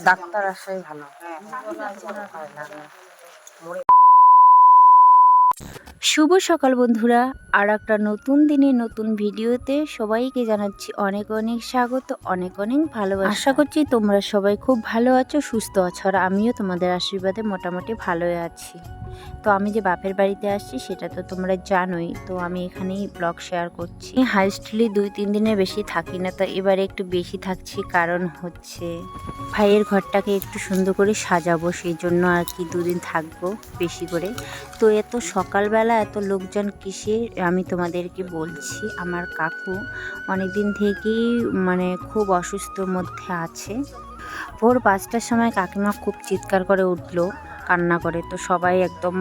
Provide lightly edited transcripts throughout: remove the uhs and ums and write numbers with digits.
Doctor আসাই ভালো। শুভ সকাল বন্ধুরা, আর একটা নতুন দিনে নতুন ভিডিওতে সবাইকে জানাচ্ছি অনেক অনেক স্বাগত, অনেক অনেক ভালোবাসা। আশা করছি তোমরা সবাই খুব ভালো আছো, সুস্থ আছো, আর আমিও তোমাদের আশীর্বাদে মোটামুটি ভালোই আছি। তো আমি যে বাপের বাড়িতে আসছি সেটা তো তোমরা জানোই, তো আমি এখানেই ব্লগ শেয়ার করছি। হাইস্টলি 2-3 দিনের বেশি থাকি না, তো এবারে একটু বেশি থাকছি, কারণ হচ্ছে ভাইয়ের ঘরটাকে একটু সুন্দর করে সাজাবো, সেই জন্য আর কি 2 দিন থাকবো বেশি করে। তো এত সকালবেলা এত লোকজন কিসে আমি তোমাদেরকে বলছি, আমার কাকু অনেক দিন থেকেই মানে খুব অসুস্থর মধ্যে আছে। ভোর 5টার সময় কাকিমা খুব চিৎকার করে উঠলো, কান্না করে, তো সবাই একদম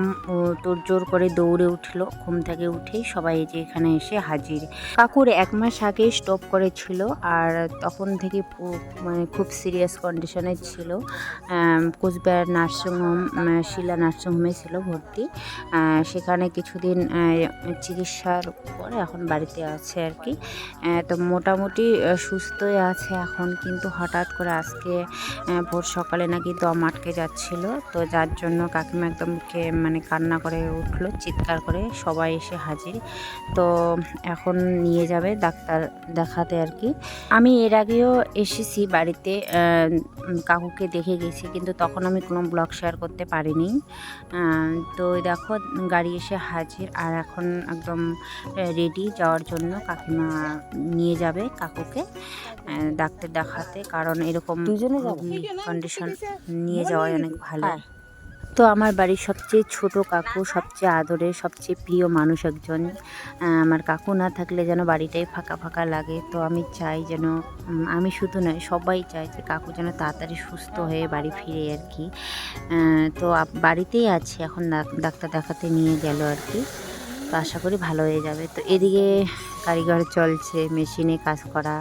তোড়জোড় করে দৌড়ে উঠলো। ঘুম থেকে উঠেই সবাই যে এখানে এসে হাজির। কাকুর 1 মাস আগেই স্টপ করেছিল, আর তখন থেকে মানে খুব সিরিয়াস কন্ডিশনে ছিল। কোচবিহার নার্সিংহোম, শিলা নার্সিংহোমে ছিল ভর্তি। সেখানে কিছুদিন চিকিৎসার পরে এখন বাড়িতে আছে আর কি। তো মোটামুটি সুস্থই আছে এখন, কিন্তু হঠাৎ করে আজকে ভোর সকালে নাকি দম আটকে যাচ্ছিল, তো যার জন্য কাকিমা একদম মানে কান্না করে উঠলো, চিৎকার করে, সবাই এসে হাজির। তো এখন নিয়ে যাবে ডাক্তার দেখাতে আর কি। আমি এর আগেও এসেছি বাড়িতে, কাকুকে দেখে গেছি, কিন্তু তখন আমি কোনো ব্লগ শেয়ার করতে পারিনি। তো দেখো গাড়ি এসে হাজির, আর এখন একদম রেডি যাওয়ার জন্য। কাকিমা নিয়ে যাবে কাকুকে ডাক্তার দেখাতে, কারণ এরকম কন্ডিশন নিয়ে যাওয়াই অনেক ভালো। তো আমার বাড়ির সবচেয়ে ছোট কাকু, সবচেয়ে আদরের, সবচেয়ে প্রিয় মানুষ একজন। আমার কাকু না থাকলে যেন বাড়িটাই ফাঁকা ফাঁকা লাগে। তো আমি চাই যেন, আমি শুধু নয় সবাই চায় যে কাকু যেন তাড়াতাড়ি সুস্থ হয়ে বাড়ি ফিরে আর কি। তো বাড়িতেই আছি এখন, ডাক্তার দেখাতে নিয়ে গেল আর কি। তো আশা করি ভালো হয়ে যাবে। তো এদিকে কারিগর চলছে, মেশিনে কাজ করা,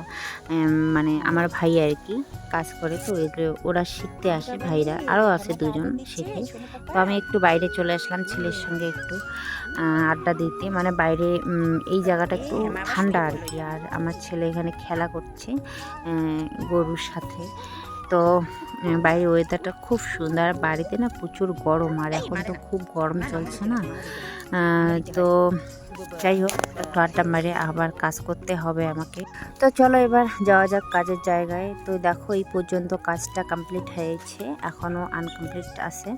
মানে আমার ভাই আর কি কাজ করে। তো ওরা শিখতে আসে, ভাইরা আরও আছে 2জন শেখে। তো আমি একটু বাইরে চলে আসলাম ছেলের সঙ্গে একটু আড্ডা দিতে, মানে বাইরে এই জায়গাটা একটু ঠান্ডা আর কি। আর আমার ছেলে এখানে খেলা করছে গরুর সাথে। তো বাইরের ওয়েদারটা খুব সুন্দর, বাড়িতে না প্রচুর গরম, আর এখন তো খুব গরম চলছে না। তো যাই হোক, একটু আড্ডা মারে আবার কাজ করতে হবে আমাকে। তো চলো এবার যাওয়া যাক কাজের জায়গায়। তো দেখো এই পর্যন্ত কাজটা কমপ্লিট হয়েছে, এখনও আনকমপ্লিট আছে।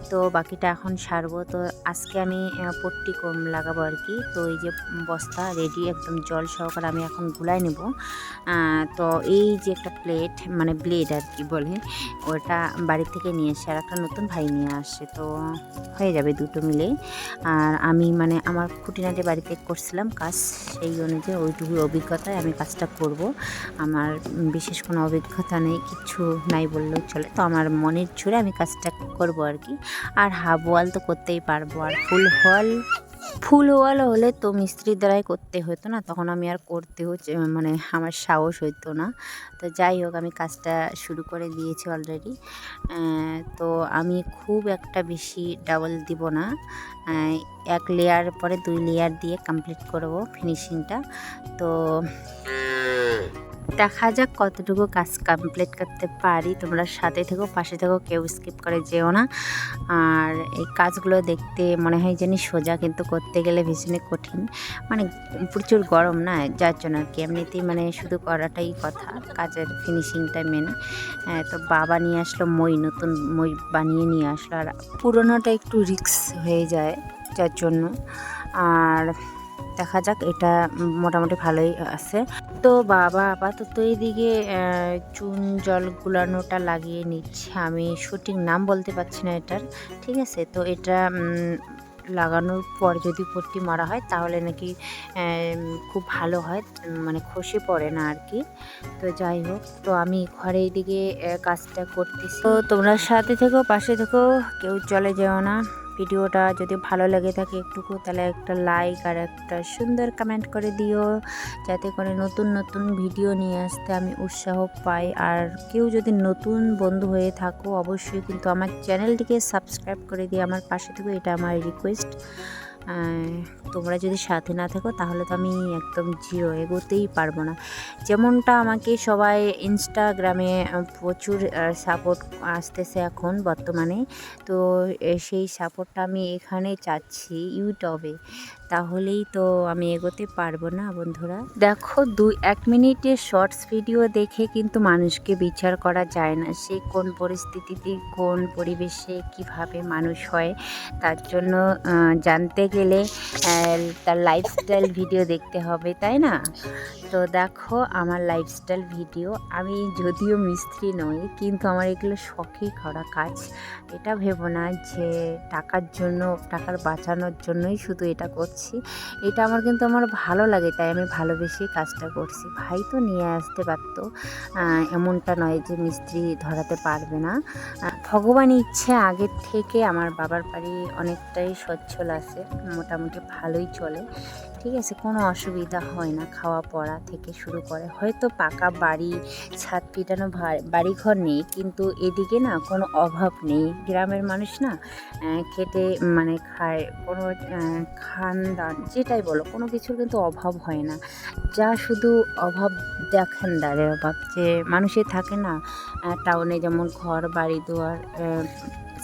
তো বাকিটা এখন সারবো। তো আজকে আমি পট্টি কম লাগাবো আর কি। তো এই যে বস্তা রেডি, একদম জল সহকারে আমি এখন গুলাই নেব। তো এই যে একটা প্লেট, মানে ব্লেড আর কি বলে, ওটা বাড়ি থেকে নিয়ে এসে আর একটা নতুন ভাই নিয়ে আসে, তো হয়ে যাবে দুটো মিলে। আর আমি মানে আমার খুঁটিনাটি বাড়িতে করছিলাম কাজ, সেই অনুযায়ী ওইটুকু অভিজ্ঞতায় আমি কাজটা করব। আমার বিশেষ কোনো অভিজ্ঞতা নেই, কিচ্ছু নাই বললেও চলে। তো আমার মনের জোরে আমি কাজটা করব আর কি। আর হাফ ওয়াল তো করতেই পারবো, আর ফুল ওয়াল হলে তো মিস্ত্রির দ্বারাই করতে হতো না, তখন আমি আর করতেও মানে আমার সাহস হইতো না। তো যাই হোক, আমি কাজটা শুরু করে দিয়েছি অলরেডি। তো আমি খুব একটা বেশি ডাবল দিব না, 1 লেয়ার পরে 2 লেয়ার দিয়ে কমপ্লিট করব ফিনিশিংটা। তো দেখা যাক কতটুকু কাজ কমপ্লিট করতে পারি। তোমরা সাথে থেকো, পাশে থেকো, কেউ স্কিপ করে যেও না। আর এই কাজগুলো দেখতে মনে হয় জানি সোজা, কিন্তু করতে গেলে ভীষণই কঠিন, মানে প্রচুর গরম না, যার জন্য আর কি। এমনিতেই মানে শুধু করাটাই কথা, কাজের ফিনিশিংটা মেন। তো বাবা নিয়ে আসলো মই, নতুন মই বানিয়ে নিয়ে আসলো, আর পুরোনোটা একটু রিস্ক হয়ে যায় যার জন্য। আর দেখা যাক, এটা মোটামুটি ভালোই আছে। তো বাবা আপাতত এইদিকে চুন জল গুলানোটা লাগিয়ে নিচ্ছে, আমি সঠিক নাম বলতে পারছি না এটার, ঠিক আছে। তো এটা লাগানোর পর যদি পট্টি মারা হয় তাহলে নাকি খুব ভালো হয়, মানে খসে পড়ে না আর কি। তো যাই হোক, তো আমি ঘরে এইদিকে কাজটা করতেছি। তো তোমরা সাথে থেকো, পাশে থেকো, কেউ চলে যেও না। ভিডিওটা যদি ভালো লেগে থাকে একটুকু, তাহলে একটা লাইক আর একটা সুন্দর কমেন্ট করে দিও, যাতে করে নতুন নতুন ভিডিও নিয়ে আসতে আমি উৎসাহ পাই। আর কেউ যদি নতুন বন্ধু হয়ে থাকো, অবশ্যই কিন্তু আমার চ্যানেলটিকে সাবস্ক্রাইব করে দিয়ে আমার পাশে থেকো, এটা আমার রিকোয়েস্ট। তোমরা যদি সাথে না থাকো তাহলে তো আমি একদম জিরো, এগোতেই পারবো না। যেমনটা আমাকে সবাই ইনস্টাগ্রামে প্রচুর সাপোর্ট আসতেছে এখন বর্তমানে, তো সেই সাপোর্টটা আমি এখানে চাচ্ছি ইউটিউবে, তাহলেই তো আমি এগোতে পারবো না বন্ধুরা। দেখো 1 মিনিটের শর্টস ভিডিও দেখে কিন্তু মানুষকে বিচার করা যায় না, সে কোন পরিস্থিতিতে কোন পরিবেশে কিভাবে মানুষ হয়। তার জন্য জানতে গেলে তার লাইফস্টাইল ভিডিও দেখতে হবে, তাই না? তো দেখো আমার লাইফস্টাইল ভিডিও, আমি যদিও মিস্ত্রি নই কিন্তু আমার এগুলো শখেই করা কাজ। এটা ভেবো না যে টাকার জন্য, টাকার বাঁচানোর জন্যই শুধু এটা করছি। এটা কিন্তু আমার ভালো লাগে, তাই আমি ভালোবেসেই কাজটা করছি। ভাই তো নিয়ে আসতে পারতো, এমনটা নয় যে মিস্ত্রি ধরাতে পারবে না। ভগবান ইচ্ছে আগের থেকে আমার বাবার বাড়ি অনেকটাই সচ্ছল আছে, মোটামুটি ভালোই চলে, ঠিক আছে, কোনো অসুবিধা হয় না। খাওয়া পড়া থেকে শুরু করে, হয়তো পাকা বাড়ি, ছাদ পিটানো বাড়িঘর নেই, কিন্তু এদিকে না কোনো অভাব নেই। গ্রামের মানুষ না খেটে মানে খায়, কোনো খানদান যেটাই বলো, কোনো কিছুর কিন্তু অভাব হয় না। যা শুধু অভাব দেখেন দাঁড়ের অভাব, যে মানুষের থাকে না টাউনে যেমন ঘর বাড়ি দুয়ার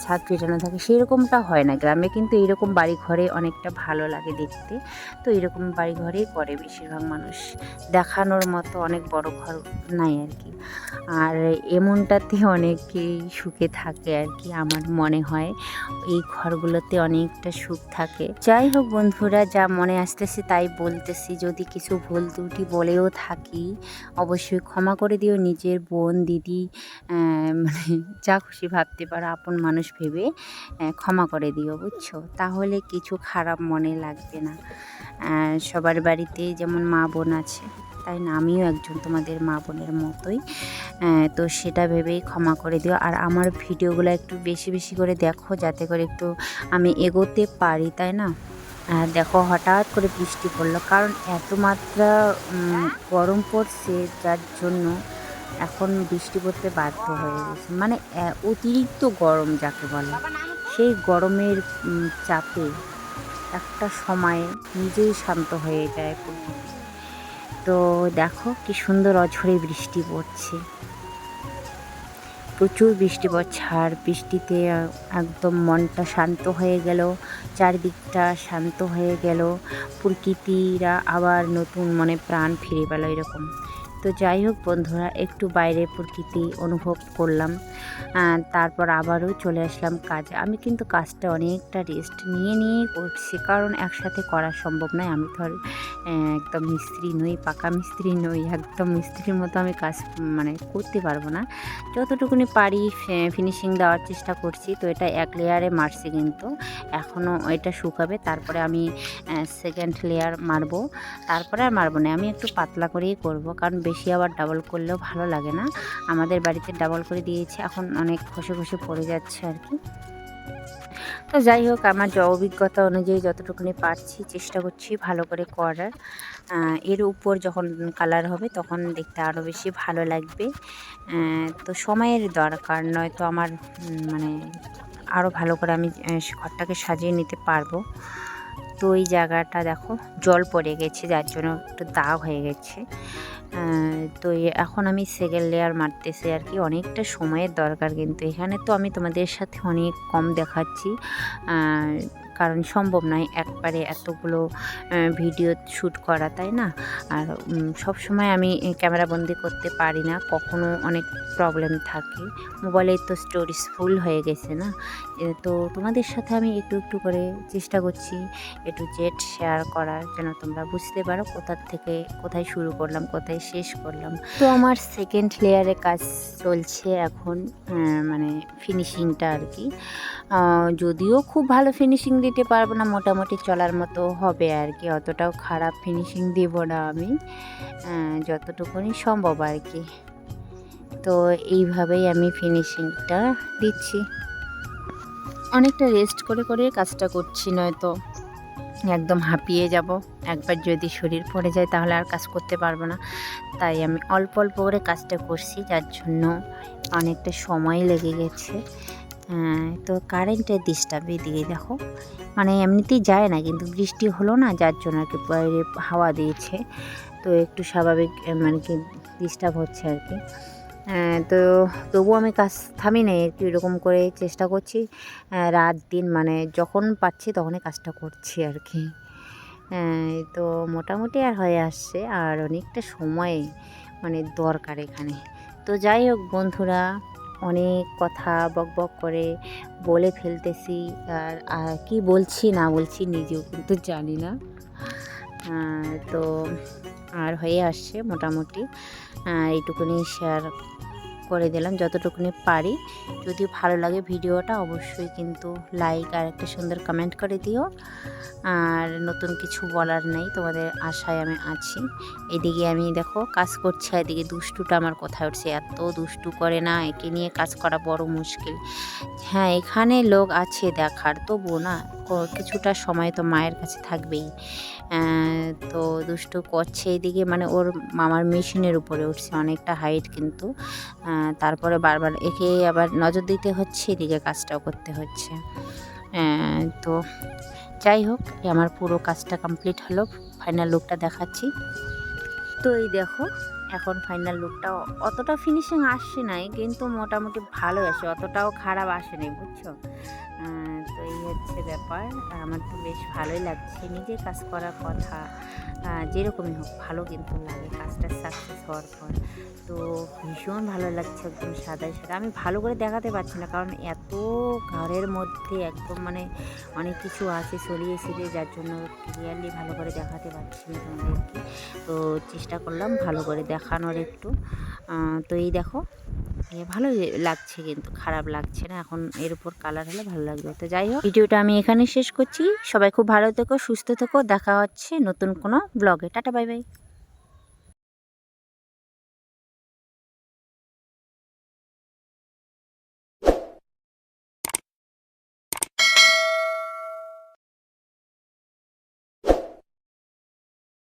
ছাদ পিটানো থাকে, সেরকমটা হয় না গ্রামে। কিন্তু এইরকম বাড়ি ঘরে অনেকটা ভালো লাগে দেখতে, তো এরকম বাড়ি ঘরেই করে বেশিরভাগ মানুষ, দেখানোর মতো অনেক বড় ঘর নাই আর কি। আর এমনটাতে অনেকেই সুখে থাকে আর কি, আমার মনে হয় এই ঘরগুলোতে অনেকটা সুখ থাকে। যাই হোক বন্ধুরা, যা মনে আসতেছে তাই বলতেছি, যদি কিছু ভুল ত্রুটি বলেও থাকি অবশ্যই ক্ষমা করে দিও। নিজের বোন দিদি মানে যা খুশি ভাবতে পারো, আপন মানুষ ভেবে ক্ষমা করে দিও, বুঝছো? তাহলে কিছু খারাপ মনে লাগবে না। সবার বাড়িতে যেমন মা বোন আছে, তাই না, আমিও একজন তোমাদের মা বোনের মতোই, তো সেটা ভেবেই ক্ষমা করে দিও। আর আমার ভিডিওগুলো একটু বেশি বেশি করে দেখো, যাতে করে একটু আমি এগোতে পারি, তাই না? দেখো হঠাৎ করে বৃষ্টি পড়লো, কারণ এত মাত্রা গরম পড়ছে, যার জন্য এখন বৃষ্টি পড়তে বাধ্য হয়ে গেছে। মানে অতিরিক্ত গরম যাকে বলে, সেই গরমের চাপে একটা সময়ে নিজেই শান্ত হয়ে যায় প্রকৃতি। তো দেখো কি সুন্দর অঝরে বৃষ্টি পড়ছে, প্রচুর বৃষ্টি পড়ছে, আর বৃষ্টিতে একদম মনটা শান্ত হয়ে গেল, চারদিকটা শান্ত হয়ে গেল, প্রকৃতিরা আবার নতুন মনে প্রাণ ফিরে পেল এরকম। তো যাই হোক বন্ধুরা, একটু বাইরে প্রকৃতি অনুভব করলাম, তারপর আবারও চলে আসলাম কাজে। আমি কিন্তু কাজটা অনেকটা রেস্ট নিয়ে করছি, কারণ একসাথে করা সম্ভব নয়। আমি তো আর একদম মিস্ত্রি নই, পাকা মিস্ত্রি নই, একদম মিস্ত্রির মতো আমি কাজ মানে করতে পারবো না। যতটুকুনি পারি ফিনিশিং দেওয়ার চেষ্টা করছি। তো এটা 1 লেয়ারে মারছি, কিন্তু এখনও এটা শুকাবে, তারপরে আমি সেকেন্ড লেয়ার মারবো। তারপরে আর মারবো না, আমি একটু পাতলা করেই করব, কারণ বেশি আবার ডাবল করলেও ভালো লাগে না। আমাদের বাড়িতে ডাবল করে দিয়েছে, এখন অনেক খসে খসে পড়ে যাচ্ছে আর কি। তো যাই হোক, আমার অভিজ্ঞতা অনুযায়ী যতটুকুনি পারছি চেষ্টা করছি ভালো করে করার। এর উপর যখন কালার হবে তখন দেখতে আরও বেশি ভালো লাগবে। তো সময়ের দরকার, নয়তো আমার মানে আরও ভালো করে আমি ঘরটাকে সাজিয়ে নিতে পারবো। তো এই জায়গাটা দেখো জল পড়ে গেছে, যার জন্য একটু দাগ হয়ে গেছে। তো এখন আমি সেকেন্ড লেয়ার মারতেছি আর কি। অনেকটা সময়ের দরকার, কিন্তু এখানে তো আমি তোমাদের সাথে অনেক কম দেখাচ্ছি, কারণ সম্ভব নয় একবারে এতগুলো ভিডিও শ্যুট করা, তাই না? আর সব সময় আমি ক্যামেরা বন্দি করতে পারি না, কখনো অনেক প্রবলেম থাকে। মোবাইলের তো স্টোরেজ ফুল হয়ে গেছে না, তো তোমাদের সাথে আমি একটু একটু করে চেষ্টা করছি একটু জেড শেয়ার করার, যেন তোমরা বুঝতে পারো কোথা থেকে কোথায় শুরু করলাম, কোথায় শেষ করলাম। তো আমার সেকেন্ড লেয়ারে কাজ চলছে এখন, মানে ফিনিশিংটা আর কি। যদিও খুব ভালো ফিনিশিং দিতে পারবো না, মোটামুটি চলার মতো হবে আর কি, অতটাও খারাপ ফিনিশিং দেব না আমি, যতটুকুনি সম্ভব আর কি। তো এইভাবেই আমি ফিনিশিংটা দিচ্ছি। অনেকটা রেস্ট করে করে কাজটা করছি, নয়তো একদম হাঁপিয়ে যাব। একবার যদি শরীর পড়ে যায় তাহলে আর কাজ করতে পারবো না, তাই আমি অল্প অল্প করে কাজটা করছি, যার জন্য অনেকটা সময় লেগে গেছে। তো কারেন্টের ডিস্টার্ব এদিকে দেখো, মানে এমনিতেই যায় না, কিন্তু বৃষ্টি হলো না, যার জন্য আর কি বাইরে হাওয়া দিয়েছে, তো একটু স্বাভাবিক মানে কি ডিস্টার্ব হচ্ছে আর কি। তো তবুও আমি কাজ থামি নাই আর কি, এরকম করে চেষ্টা করছি রাত দিন, মানে যখন পাচ্ছি তখনই কাজটা করছি আর কি। তো মোটামুটি আর হয়ে আসছে, আর অনেকটা সময় মানে দরকার এখানে। তো যাই হোক বন্ধুরা, অনেক কথা বকবক করে বলে ফেলতেছি, আর কি বলছি না বলছি নিজেও কিন্তু জানি না। তো আর হয়ে আসছে মোটামুটি, এইটুকুনি শেয়ার করে দিলাম যতটুকুনি পারি। যদি ভালো লাগে ভিডিওটা অবশ্যই কিন্তু লাইক আর একটা সুন্দর কমেন্ট করে দিও। আর নতুন কিছু বলার নেই, তোমাদের আশায় আমি আছি। এদিকে আমি দেখো কাজ করছি, এদিকে দুষ্টুটা আমার কোথায় উঠছে, এত দুষ্টু করে না, একে নিয়ে কাজ করা বড় মুশকিল। হ্যাঁ, এখানে লোক আছে দেখার, তবুও না কিছুটা সময় তো মায়ের কাছে থাকবেই। তো দুষ্টু করছে এদিকে, মানে ওর মামার মেশিনের উপরে উঠছে, অনেকটা হাইট কিন্তু। তারপরে বারবার একে আবার নজর দিতে হচ্ছে, এদিকে কাজটাও করতে হচ্ছে। তো যাই হোক, আমার পুরো কাজটা কমপ্লিট হলো, ফাইনাল লুকটা দেখাচ্ছি। তো এই দেখো, এখন ফাইনাল লুকটা অতটা ফিনিশিং আসছে নাই, কিন্তু মোটামুটি ভালো আসে, অতটাও খারাপ আসেনি, বুঝছো। তো এই হচ্ছে ব্যাপার, আমার তো বেশ ভালোই লাগছে, নিজের কাজ করার কথা যেরকমই হোক ভালো কিন্তু লাগে কাজটা সাকসেস হওয়ার পর। তো ভীষণ ভালো লাগছে, একদম সাদাই সাদা। আমি ভালো করে দেখাতে পারছি না, কারণ এত ঘরের মধ্যে একদম মানে অনেক কিছু আছে ছড়িয়ে ছিটিয়ে, যার জন্য ক্লিয়ারলি ভালো করে দেখাতে পারছি না তোমাদেরকে। তো চেষ্টা করলাম ভালো করে দেখানোর একটু। তো এই দেখো, ভালো লাগছে, কিন্তু খারাপ লাগছে না। এখন এর উপর কালার হলে ভালো লাগবে। তো যাই হোক, ভিডিওটা আমি এখানে শেষ করছি। সবাই খুব ভালো থেকো, সুস্থ থেকো, দেখা হচ্ছে নতুন কোনো ব্লগে। Tata, bye bye.